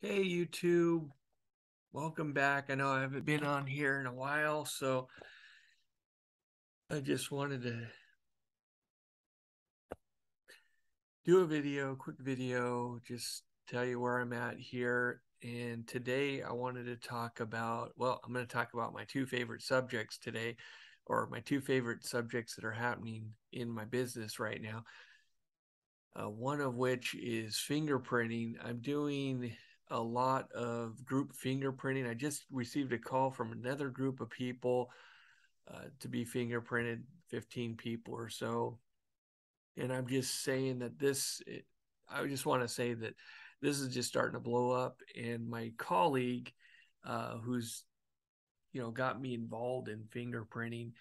Hey, YouTube. Welcome back. I know I haven't been on here in a while, so I just wanted to do a quick video, just tell you where I'm at here. And today I wanted to talk about, I'm going to talk about my two favorite subjects today, or my two favorite subjects that are happening in my business right now. One of which is fingerprinting. I'm doing a lot of group fingerprinting. I just received a call from another group of people to be fingerprinted, 15 people or so. And I'm just saying that I just want to say that this is just starting to blow up. And my colleague, who's, got me involved in fingerprinting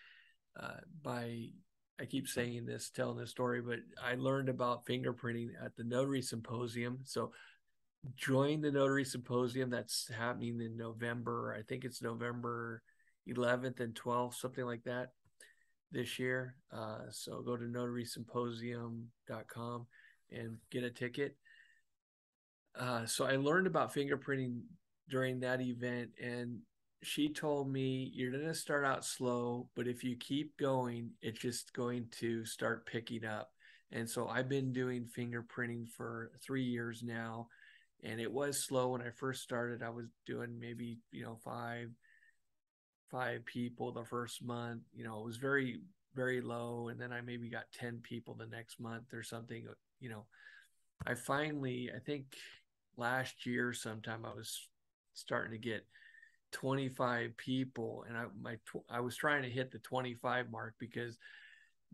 by I keep saying this, telling this story, but I learned about fingerprinting at the Notary Symposium. So join the Notary Symposium that's happening in November. I think it's November 11th and 12th, something like that this year. So go to notarysymposium.com and get a ticket. So I learned about fingerprinting during that event, and she told me you're going to start out slow, but if you keep going, it's just going to start picking up. And so I've been doing fingerprinting for 3 years now, and it was slow when I first started. I was doing maybe five people the first month. It was very low, and then I maybe got 10 people the next month or something. You know, I think last year sometime I was starting to get 25 people, and I was trying to hit the 25 mark because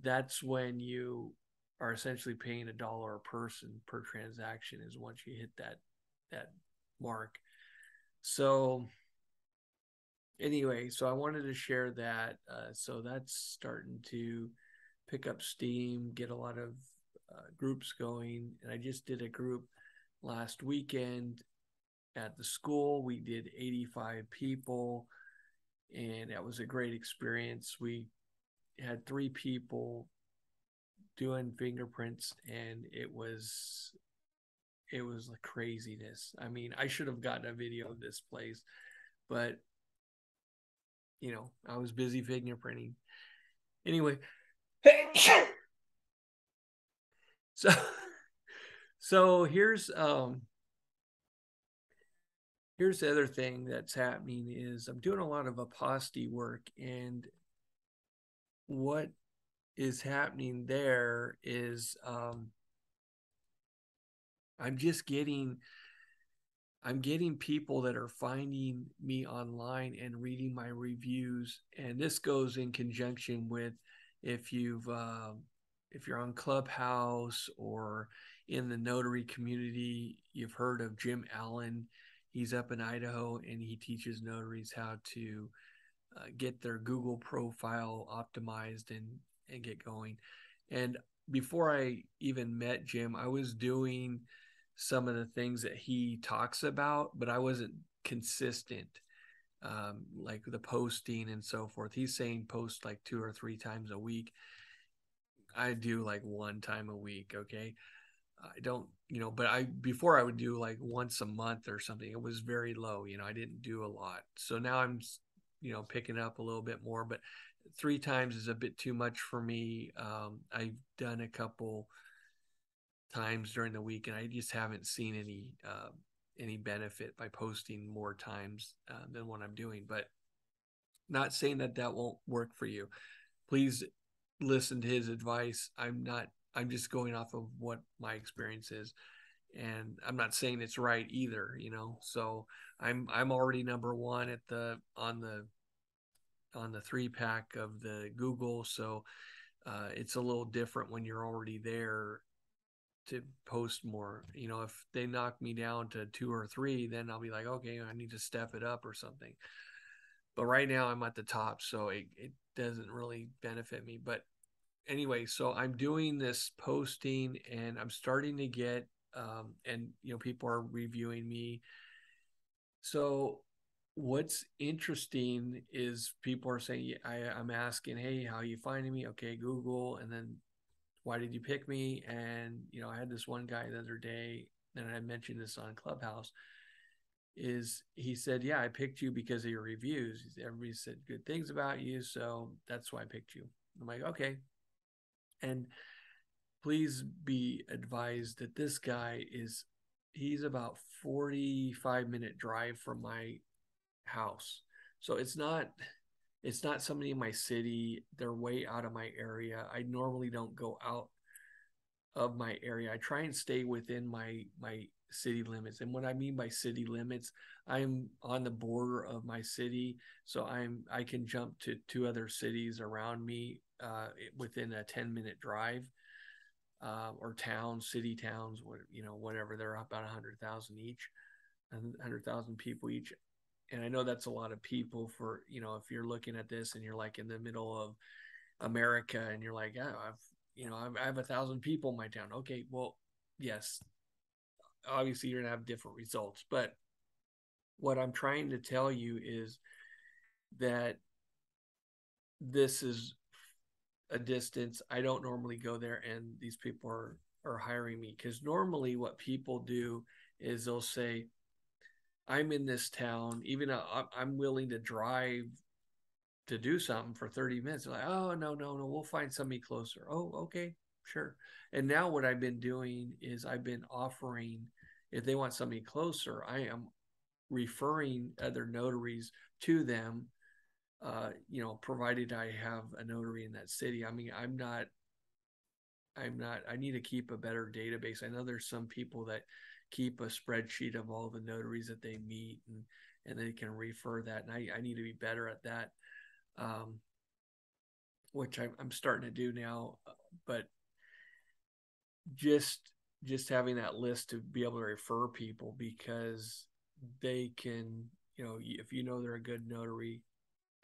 that's when you are essentially paying $1 a person per transaction is once you hit that mark. So anyway, so I wanted to share that. So that's starting to pick up steam, get a lot of groups going. And I just did a group last weekend at the school. We did 85 people, and that was a great experience. We had 3 people doing fingerprints, and it was like craziness. I mean, I should have gotten a video of this place, but I was busy fingerprinting. Anyway, so so here's the other thing that's happening is I'm doing a lot of aposty work, and what is happening there is I'm just getting people that are finding me online and reading my reviews, and this goes in conjunction with if you're on Clubhouse or in the notary community, you've heard of Jim Allen. He's up in Idaho, and he teaches notaries how to get their Google profile optimized and get going. And before I even met Jim, I was doing some of the things that he talks about, but I wasn't consistent, like the posting and so forth. He's saying post like 2 or 3 times a week. I do like one time a week. Okay. I don't, but before I would do like once a month or something. It was very low. I didn't do a lot. So now I'm, picking up a little bit more, but 3 times is a bit too much for me. I've done a couple times during the week, and I just haven't seen any benefit by posting more times than what I'm doing. But not saying that that won't work for you. Please listen to his advice. I'm not. I'm just going off of what my experience is, and I'm not saying it's right either. So I'm already number one at the on the 3 pack of the Google. So it's a little different when you're already there to post more. If they knock me down to 2 or 3, then I'll be like, okay, I need to step it up or something. But right now I'm at the top, so it doesn't really benefit me. But anyway, so I'm doing this posting, and I'm starting to get, and people are reviewing me. So what's interesting is people are saying, I'm asking, hey, how are you finding me? Okay, Google, and then why did you pick me? And I had this one guy the other day, and I mentioned this on Clubhouse. is he said, yeah, I picked you because of your reviews. Everybody said good things about you, so that's why I picked you. I'm like, okay. And please be advised that this guy he's about 45-minute drive from my house. So it's not somebody in my city. They're way out of my area. I normally don't go out of my area. I try and stay within my city limits. And what I mean by city limits, I'm on the border of my city, so I can jump to two other cities around me within a 10-minute drive, or city towns, whatever. They're about 100,000 each, 100,000 people each. And I know that's a lot of people for, if you're looking at this and you're like in the middle of America and you're like, oh, I have 1,000 people in my town. Okay, well, yes, obviously you're gonna have different results, but what I'm trying to tell you is that this is a distance. I don't normally go there, and these people are hiring me, because normally what people do is they'll say, I'm in this town, even though I'm willing to drive to do something for 30 minutes. They're like, oh, no, no, no, we'll find somebody closer. Oh, okay, sure. And now what I've been doing is I've been offering, if they want somebody closer, I am referring other notaries to them, provided I have a notary in that city. I mean, I need to keep a better database. I know there's some people that keep a spreadsheet of all the notaries that they meet, and they can refer that. And I need to be better at that, which I'm starting to do now. But just having that list to be able to refer people, because they can, if they're a good notary,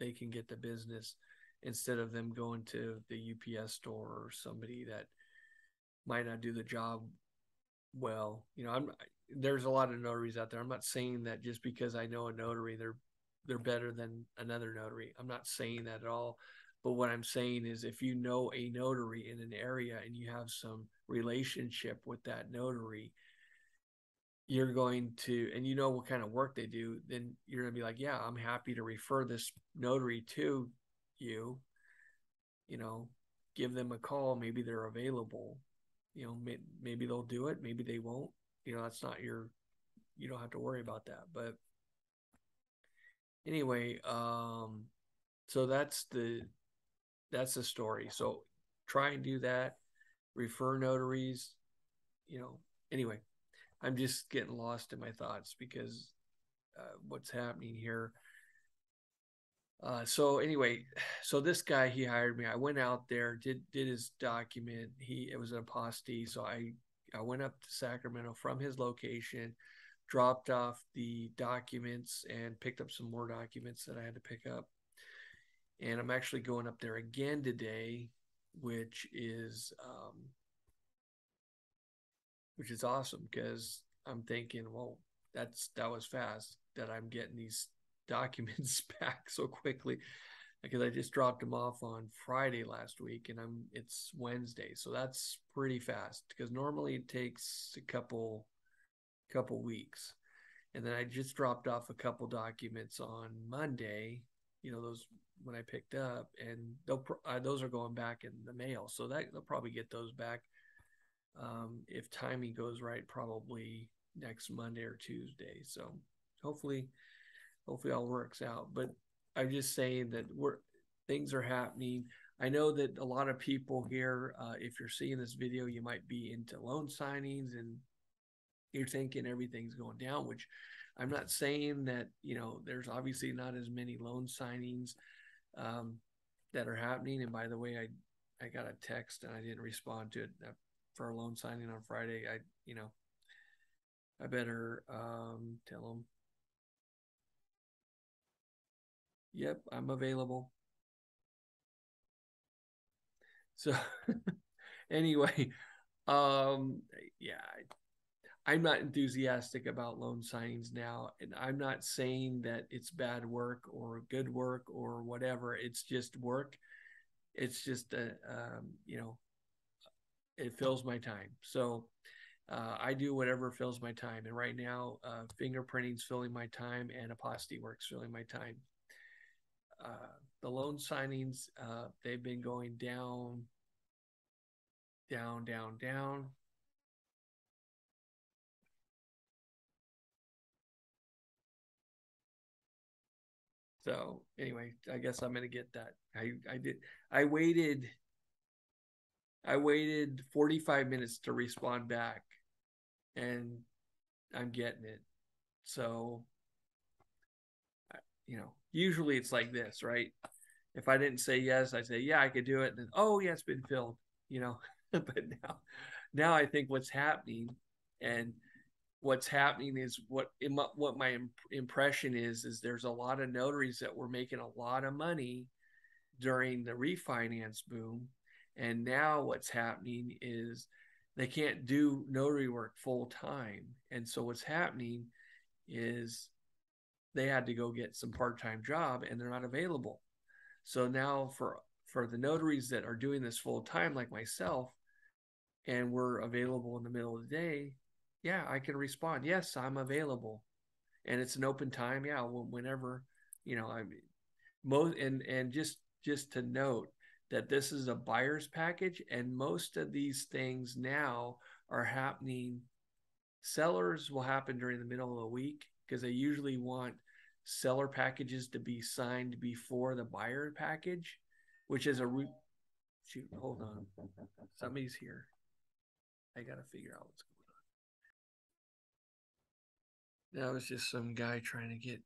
they can get the business instead of them going to the UPS store or somebody that might not do the job well. There's a lot of notaries out there. I'm not saying that just because I know a notary, they're better than another notary. I'm not saying that at all. But what I'm saying is, if you know a notary in an area and you have some relationship with that notary, you're going to, and you know what kind of work they do, then you're going to be like, yeah, I'm happy to refer this notary to you, give them a call. Maybe they're available, maybe they'll do it. Maybe they won't, that's not you don't have to worry about that. But anyway, so that's the story. So try and do that, refer notaries, anyway. I'm just getting lost in my thoughts because what's happening here. So anyway, so this guy, he hired me. I went out there, did his document. It was an apostille. So I went up to Sacramento from his location, dropped off the documents, and picked up some more documents that I had to pick up. And I'm actually going up there again today, which is awesome, because I'm thinking, well, that was fast that I'm getting these documents back so quickly, because I just dropped them off on Friday last week, and it's Wednesday. So that's pretty fast, because normally it takes a couple weeks. And then I just dropped off a couple documents on Monday, those when I picked up, and those are going back in the mail. So that they'll probably get those back, if timing goes right, probably next Monday or Tuesday. So hopefully all works out. But I'm just saying that things are happening. I know that a lot of people here, if you're seeing this video, you might be into loan signings and you're thinking everything's going down, which I'm not saying that, there's obviously not as many loan signings that are happening. And by the way, I got a text and I didn't respond to it for a loan signing on Friday. I better tell them, yep, I'm available. So anyway, yeah, I'm not enthusiastic about loan signings now, and I'm not saying that it's bad work or good work or whatever. It's just work. It's just it fills my time. So I do whatever fills my time, and right now, fingerprinting's filling my time, and aposty work's filling my time. The loan signings, they've been going down, down, down, down. So anyway, I guess I'm gonna get that. I did. I waited. I waited 45 minutes to respond back, and I'm getting it. So, usually it's like this, right? If I didn't say yes, I say, yeah, I could do it. And then, oh, yeah, it's been filled, but now I think what's happening, and what's happening is what my impression is there's a lot of notaries that were making a lot of money during the refinance boom. And now what's happening is they can't do notary work full time. And so what's happening is they had to go get some part-time job and they're not available. So now for the notaries that are doing this full time like myself and we're available in the middle of the day, yeah, I can respond. Yes, I'm available. And it's an open time. Yeah, whenever, I most and just to note that this is a buyer's package and most of these things now are happening. Sellers will happen during the middle of the week because they usually want seller packages to be signed before the buyer package, which is shoot, hold on. Somebody's here. I got to figure out what's going on. That was just some guy trying to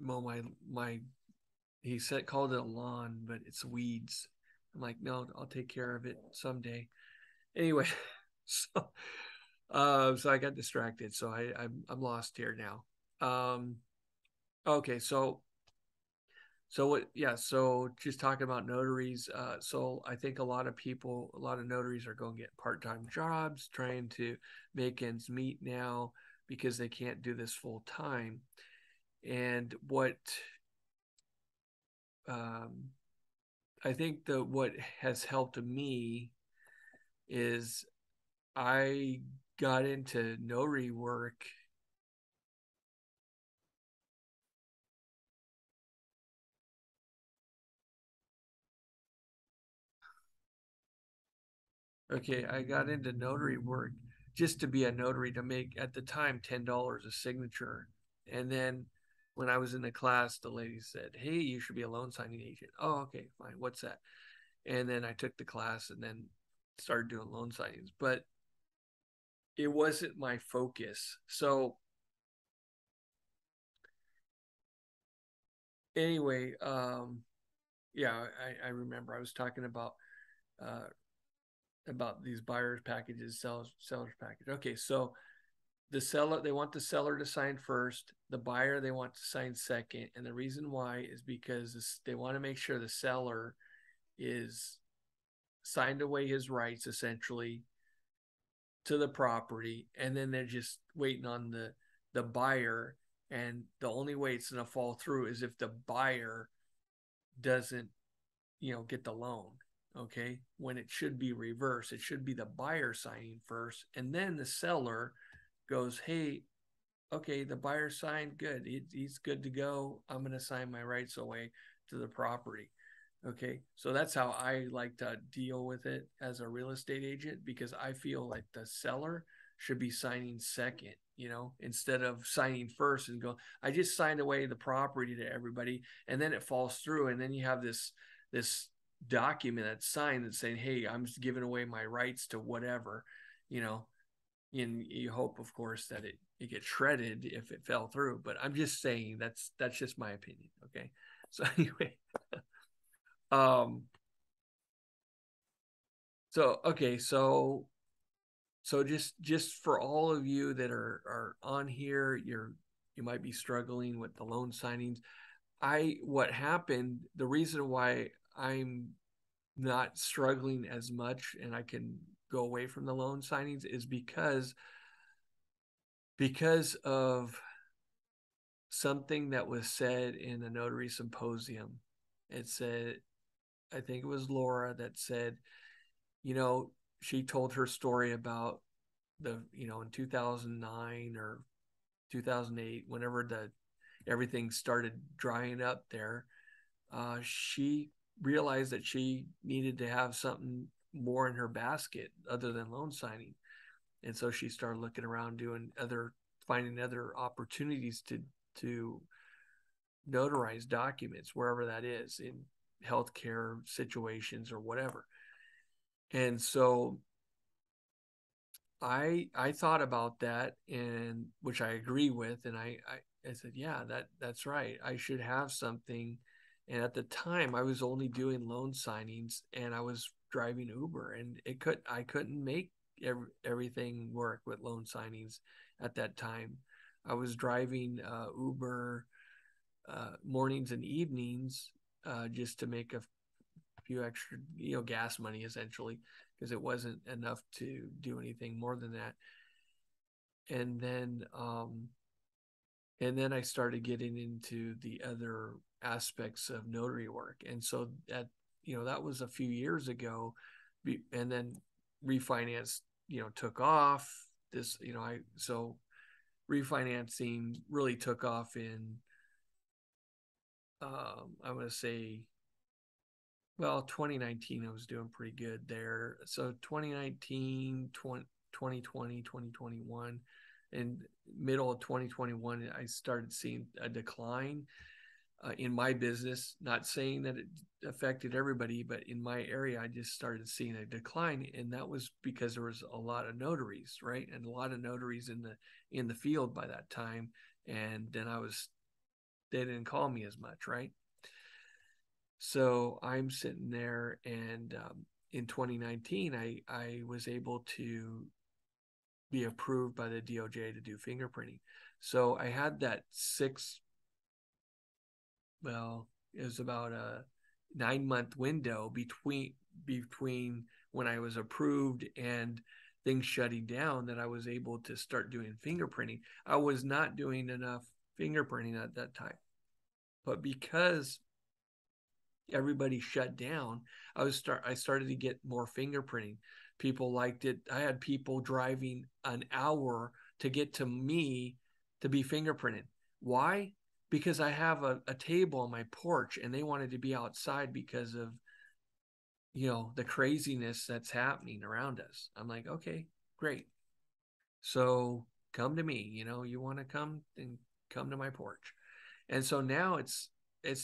mow my he said called it a lawn, but it's weeds. I'm like, no, I'll take care of it someday. Anyway, so so I got distracted, so I'm lost here now. Okay, so what? Yeah, so just talking about notaries. So I think a lot of notaries are going to get part-time jobs, trying to make ends meet now because they can't do this full time. And um, I think what has helped me is I got into notary work. Okay, I got into notary work just to be a notary to make at the time $10 a signature. And then when I was in the class, the lady said, "Hey, you should be a loan signing agent." Oh, okay, fine. What's that? And then I took the class and then started doing loan signings, but it wasn't my focus. So anyway, yeah, I remember I was talking uh, about these buyers packages, sellers package. Okay, so the seller, they want the seller to sign first, the buyer they want to sign second, and the reason why is because they want to make sure the seller is signed away his rights essentially to the property, and then they're just waiting on the buyer. And the only way it's going to fall through is if the buyer doesn't get the loan. Okay, when it should be reversed, it should be the buyer signing first and then the seller goes, hey, okay, the buyer signed, good, he's good to go, I'm going to sign my rights away to the property. Okay, so that's how I like to deal with it as a real estate agent, because I feel like the seller should be signing second, instead of signing first and go, I just signed away the property to everybody, and then it falls through, and then you have this document that's signed that's saying, hey, I'm just giving away my rights to whatever, you know, and you hope, of course, that it gets shredded if it fell through. But I'm just saying that's just my opinion. Okay, so anyway. Um, so okay, so just for all of you that are on here, you might be struggling with the loan signings. What happened, the reason why I'm not struggling as much and I can go away from the loan signings is because of something that was said in a notary symposium. It said, I think it was Laura that said, you know, she told her story about in 2009 or 2008, whenever everything started drying up there, she realized that she needed to have something more in her basket other than loan signing. And so she started looking around, finding other opportunities to notarize documents, wherever that is, in healthcare situations or whatever. And so I thought about that, and which I agree with, and I said, yeah, that's right. I should have something. And at the time, I was only doing loan signings, and I was driving Uber, and I couldn't make everything work with loan signings at that time. I was driving Uber mornings and evenings just to make a few extra, gas money essentially, because it wasn't enough to do anything more than that. And then I started getting into the other aspects of notary work. And so that was a few years ago. And then refinance, took off. So refinancing really took off in, I'm going to say, well, 2019, I was doing pretty good there. So 2019, 2020, 2021, and middle of 2021, I started seeing a decline in my business. Not saying that it affected everybody, but in my area, I just started seeing a decline, and that was because there was a lot of notaries, right, and a lot of notaries in the field by that time, and then they didn't call me as much, right? So I'm sitting there, and in 2019, I was able to be approved by the DOJ to do fingerprinting. So I had that it was about a 9-month window between when I was approved and things shutting down, that I was able to start doing fingerprinting. I was not doing enough fingerprinting at that time, but because everybody shut down, I started to get more fingerprinting. People liked it. I had people driving an hour to get to me to be fingerprinted. Why? Because I have a table on my porch, and they wanted to be outside because of the craziness that's happening around us. I'm like, okay, great. So come to me. You want to come, then come to my porch. And so now it's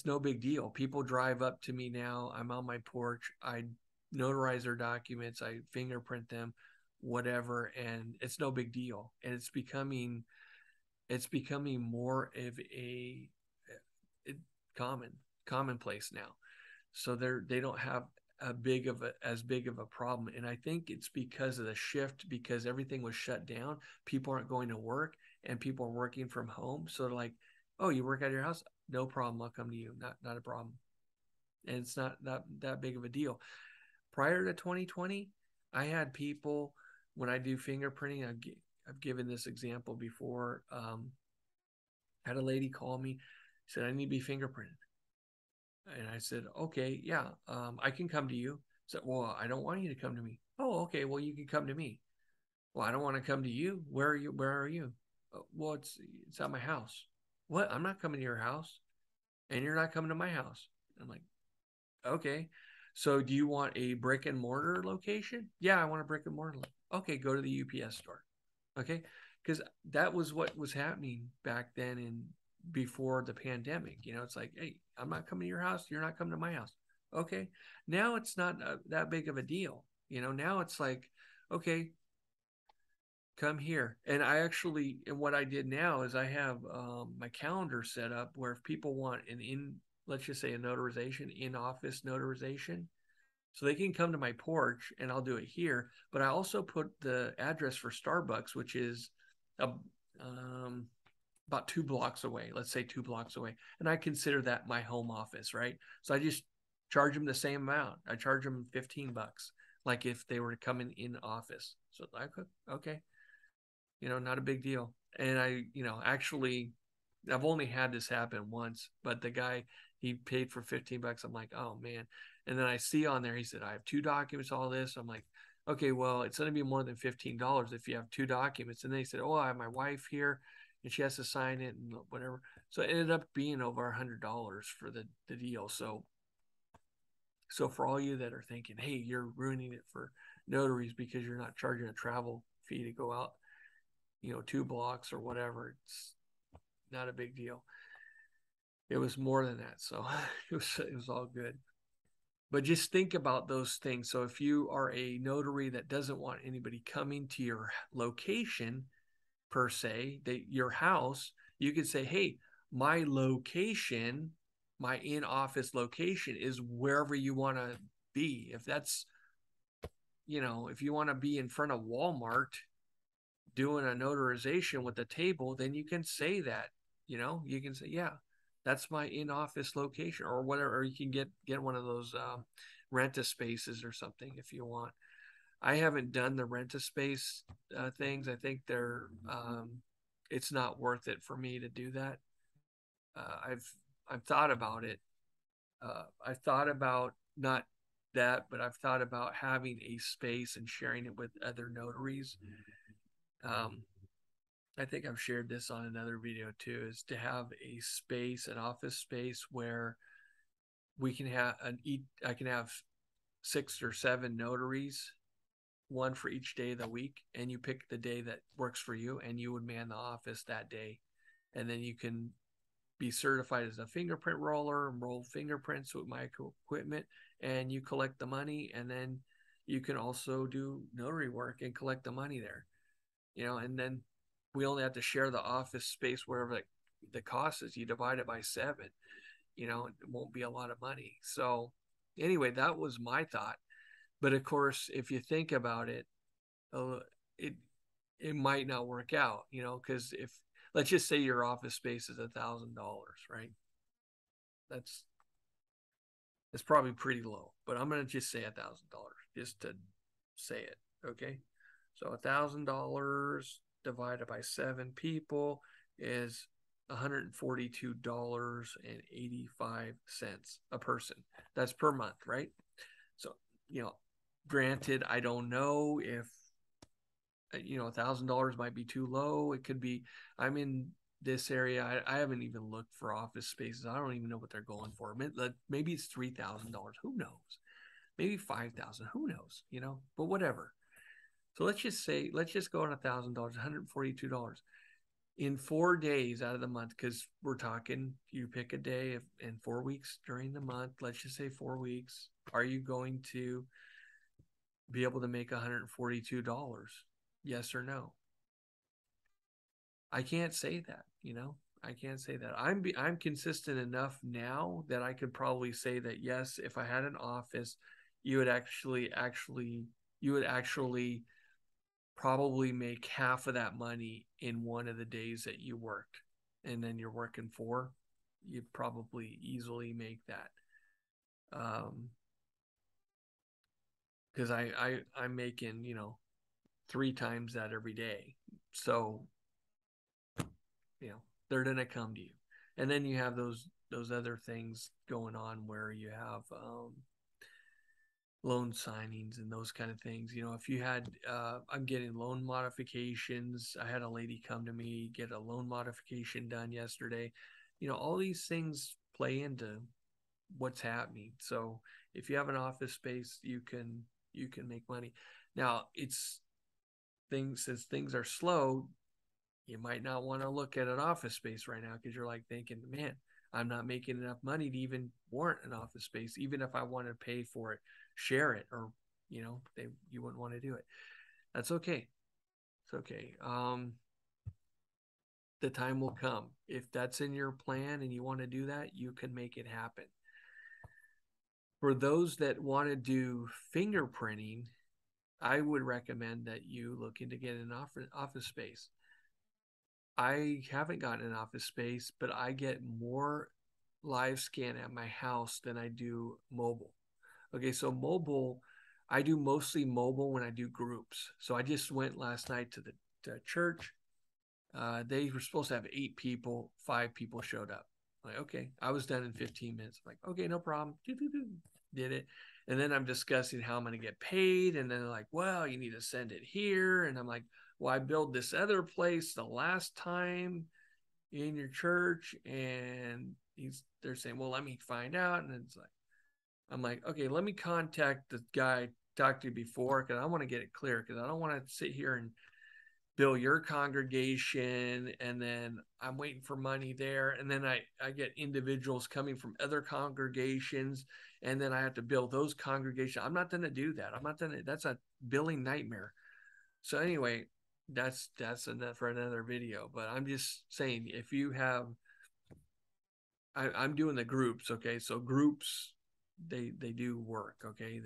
no big deal. People drive up to me now. I'm on my porch. I notarize their documents. I fingerprint them, whatever, and it's no big deal. And it's becoming more of a commonplace now. So they don't have as big of a problem. And I think it's because of the shift, because everything was shut down. People aren't going to work, and people are working from home. So they're like, oh, you work at your house? No problem. I'll come to you. Not a problem. And it's not that big of a deal. Prior to 2020, I had people, when I do fingerprinting, I've given this example before. Had a lady call me, said, I need to be fingerprinted. And I said, okay, yeah, I can come to you. Said, well, I don't want you to come to me. Oh, okay, well, you can come to me. Well, I don't want to come to you. Where are you? Where are you? Well, it's at my house. What? I'm not coming to your house, and you're not coming to my house. I'm like, okay. So do you want a brick and mortar location? Yeah, I want a brick and mortar. Okay, go to the UPS store. Okay, because that was what was happening back then and before the pandemic. It's like, hey, I'm not coming to your house. You're not coming to my house. Okay. Now it's not that big of a deal. Now it's like, okay, come here. And what I did now is I have my calendar set up where if people want let's just say a notarization, in-office notarization, so they can come to my porch and I'll do it here. But I also put the address for Starbucks, which is about 2 blocks away, let's say 2 blocks away. And I consider that my home office, right? So I just charge them the same amount. I charge them $15, like if they were coming in office. So I could, okay, not a big deal. And actually, I've only had this happen once, but the guy, he paid for $15. I'm like, oh man. And then I see on there, he said, I have 2 documents, all this. I'm like, Okay, well, it's going to be more than $15 if you have two documents. And they said, oh, I have my wife here and she has to sign it and whatever. So it ended up being over $100 for the deal. So for all you that are thinking, hey, you're ruining it for notaries because you're not charging a travel fee to go out, 2 blocks or whatever, it's not a big deal. It was more than that. So it was all good. But just think about those things. So if you are a notary that doesn't want anybody coming to your location per se, your house, you could say, hey, my location, my in-office location is wherever you want to be. If that's, if you want to be in front of Walmart doing a notarization with a table, then you can say that, you can say, yeah, that's my in-office location or whatever. Or you can get one of those rent-a-spaces or something if you want. I haven't done the rent-a-space things. I think it's not worth it for me to do that. I've thought about it. I've thought about not that, but I've thought about having a space and sharing it with other notaries. Um, I think I've shared this on another video too, is to have a space, an office space where I can have 6 or 7 notaries, one for each day of the week, and you pick the day that works for you and you would man the office that day. And then you can be certified as a fingerprint roller and roll fingerprints with my equipment, and you collect the money, and then you can also do notary work and collect the money there. And then we only have to share the office space wherever the cost is. You divide it by 7, it won't be a lot of money. So anyway, that was my thought. But of course, if you think about it, it it might not work out, because if, let's just say your office space is $1,000, right? That's probably pretty low, but I'm gonna just say $1,000 just to say it, okay? So $1,000 divided by 7 people is $142.85 a person. That's per month, right? So, granted, I don't know if $1,000 might be too low. It could be. I'm in this area. I haven't even looked for office spaces. I don't even know what they're going for. Maybe it's $3,000. Who knows? Maybe 5,000. Who knows? But whatever. So let's just go on $1,000, $142 in 4 days out of the month, because we're talking, you pick a day in 4 weeks during the month. Let's just say 4 weeks. Are you going to be able to make $142? Yes or no? I can't say that, I can't say that. I'm consistent enough now that I could probably say that yes, if I had an office, you would actually probably make half of that money in one of the days that you worked. And then you're working 4, you'd probably easily make that. Because I'm making, 3 times that every day. So, they're going to come to you. And then you have those other things going on where you have loan signings and those kind of things. If you had, I'm getting loan modifications. I had a lady come to me, get a loan modification done yesterday. All these things play into what's happening. So if you have an office space, you can make money. Now since things are slow, you might not want to look at an office space right now because you're like thinking, man, I'm not making enough money to even warrant an office space, even if I want to pay for it, share it, or you wouldn't want to do it. That's okay. It's okay. The time will come. If that's in your plan and you want to do that, you can make it happen. For those that want to do fingerprinting, I would recommend that you look into getting an office space. I haven't gotten an office space, but I get more live scan at my house than I do mobile. Okay, so mobile, I do mostly mobile when I do groups. So I just went last night to the church. They were supposed to have 8 people, 5 people showed up. I'm like, okay, I was done in 15 minutes. I'm like, okay, no problem. Did it. And then I'm discussing how I'm going to get paid. And then they're like, well, you need to send it here. And I'm like, well, I billed this other place the last time in your church. And they're saying, well, let me find out. And it's like, I'm like, okay, let me contact the guy I talked to before, because I want to get it clear, because I don't want to sit here and bill your congregation and then I'm waiting for money there, and then I get individuals coming from other congregations, and then I have to bill those congregations. I'm not going to do that. I'm not going to. That's a billing nightmare. So anyway, that's enough for another video, but I'm just saying, if you have, I'm doing the groups. Okay, so groups, they do work. Okay,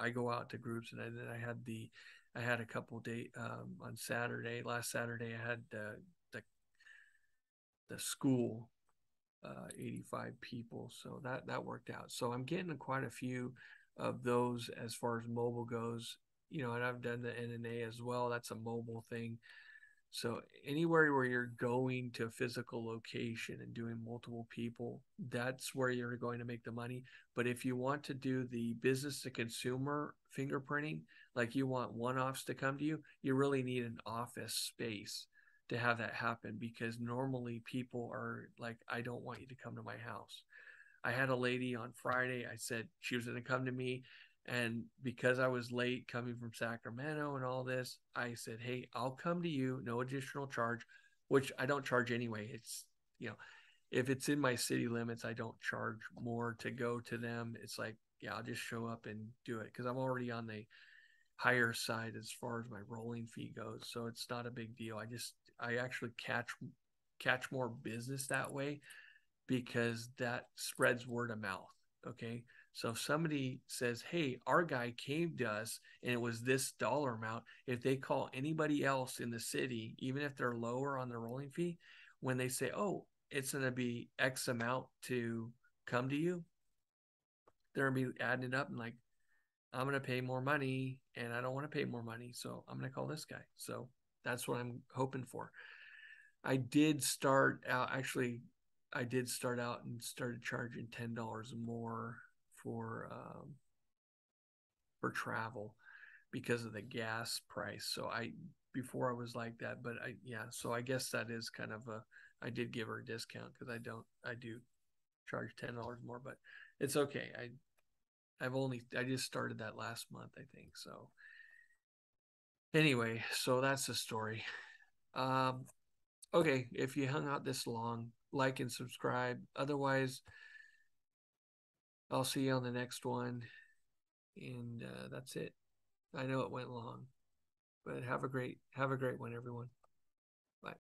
I go out to groups, and then I had a couple day on Saturday. Last Saturday, I had the school, 85 people, so that worked out. So I'm getting quite a few of those as far as mobile goes. And I've done the NNA as well. That's a mobile thing. So anywhere where you're going to a physical location and doing multiple people, that's where you're going to make the money. But if you want to do the business to consumer fingerprinting, like you want one-offs to come to you, you really need an office space to have that happen, because normally people are like, I don't want you to come to my house. I had a lady on Friday. I said she was going to come to me. And because I was late coming from Sacramento and all this, I said, hey, I'll come to you, no additional charge, which I don't charge anyway. It's, if it's in my city limits, I don't charge more to go to them. It's like, yeah, I'll just show up and do it, because I'm already on the higher side as far as my rolling fee goes. So it's not a big deal. I actually catch more business that way, because that spreads word of mouth. Okay. So if somebody says, hey, our guy came to us and it was this dollar amount, if they call anybody else in the city, even if they're lower on the rolling fee, when they say, oh, it's going to be X amount to come to you, they're going to be adding it up and like, I'm going to pay more money and I don't want to pay more money. So I'm going to call this guy. So that's what I'm hoping for. I did start out, actually, I did start out and started charging $10 more for travel because of the gas price. So before I was like that, but so I guess that is kind of I did give her a discount, because I do charge $10 more, but it's okay. I just started that last month, I think. So anyway, so that's the story. Um, okay, if you hung out this long, like and subscribe. Otherwise, I'll see you on the next one. And that's it. I know it went long, but have a great one, everyone.